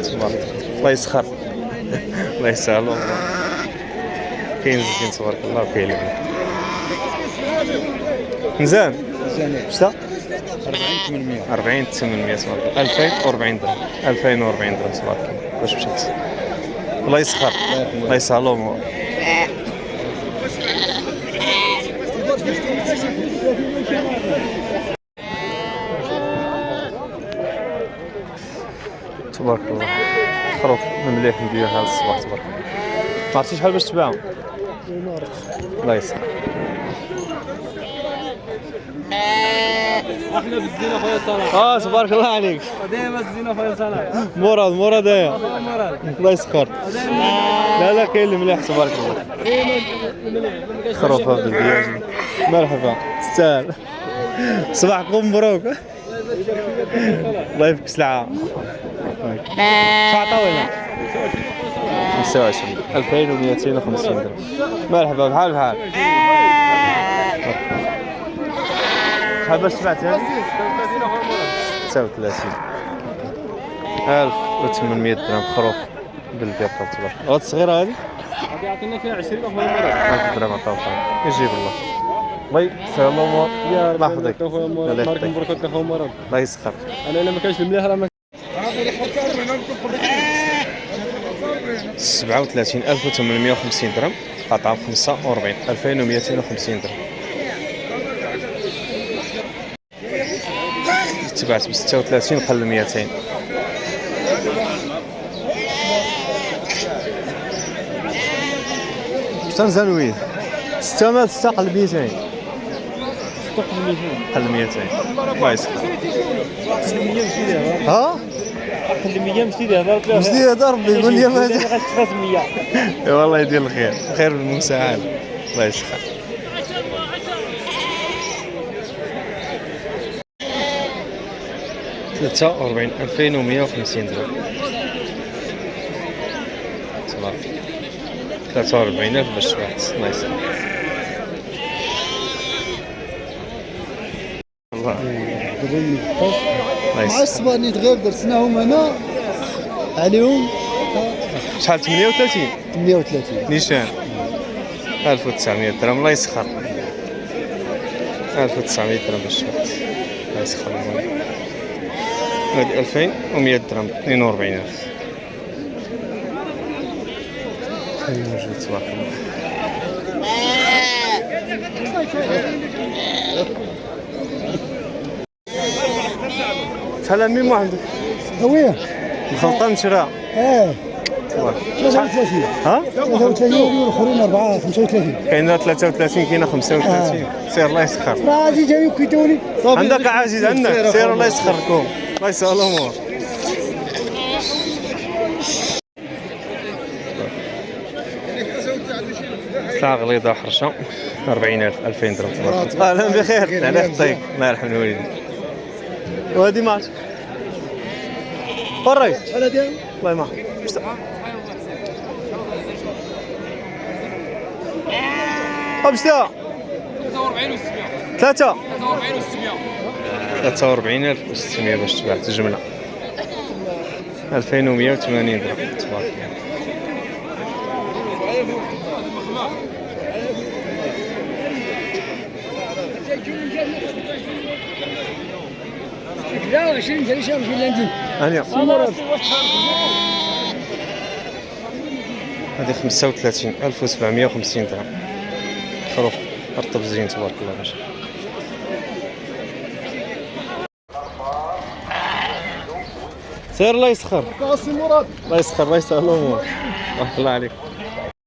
تبارك الله يسخر. الله يسهل والله. كاين زين تبارك الله وكاين لبنان مزيان. شتا 40 800 تبارك 2040 درهم 2040 درهم تبارك الله. واش مشات؟ الله يسخر. الله يسهل الامور. تبارك الله خروف مليح ندير هذا الصباح تبارك الله. ما عرفتي شحال باش تباعهم؟ الله يسخر. احنا بالزينه خويا صلاح. تبارك الله عليك. دايما الزينه خويا صلاح. مراد يا مراد. الله يسخر. لا كاين اللي مليح تبارك الله. خروف هذا الدياج. مرحبا تستاهل. صباحكم مبروك. الله يفك سلعه. شحال طاوله؟ 25 2250 درهم. مرحبا بحال شحال باش تبعتها؟ 39 1800 درهم خروف بالبيض تبارك. هاد الصغيره هادي يعطينا فيها 20 اخويا مراد. 1000 درهم عطاو يجيب الله. الله يسهل الامور. الله يحفظك. بارك مبروك لك اخويا مراد. الله يسخر. انا الا ما كانش المليح راه 37850 درهم قطعه 45 2250 درهم. تبعت ب 36 قل 200. شحال زانوين 6 مال 6 قل 200 قل 200. الله يسخر. ها قل 100 مشتي دابا مشتي هذا ربي يقول لي ما غتشفى 100. اي والله يدير الخير خير من المساعد. الله يسخر. ثلاثة 2150 درهم تبارك 43,000 باش تباعت. الله يسلمك. الله مع الصباني غير درسناهم هنا عليهم شحال 38 130 نيشان 1900 درهم. الله يسخر. 1900 درهم باش تباعت. الله يسخر. هادي 2100 درهم 42,000. موجود تبارك الله. شحال ميم عندك؟ هويه الخلطة شراء. تبارك 33 ها؟ 33 والاخرين 4 35 كاينه 33 كاينه 35. سير الله يسخر. راه غادي جايو كيدوني عندك عزيز عندك سير الله يسخركم. الله يسهل الامور. ساعة غليظة حرشة 40,000 2000 درهم تبارك الله. اهلا بخير. على خطيك الله يرحم الوالدين. وهادي ماتش الرئيس شحال هادي؟ الله يمحو. بشتا 43,600 باش تباعت الجملة 2180 درهم تبارك الله. لا 20 30 شهر في لندن هانية هذه 35,750 درهم خروف رطب زين تبارك الله. ماشي سير الله يسخر. قاسم مراد الله يسخر. الله يسهل الامور. الله عليك.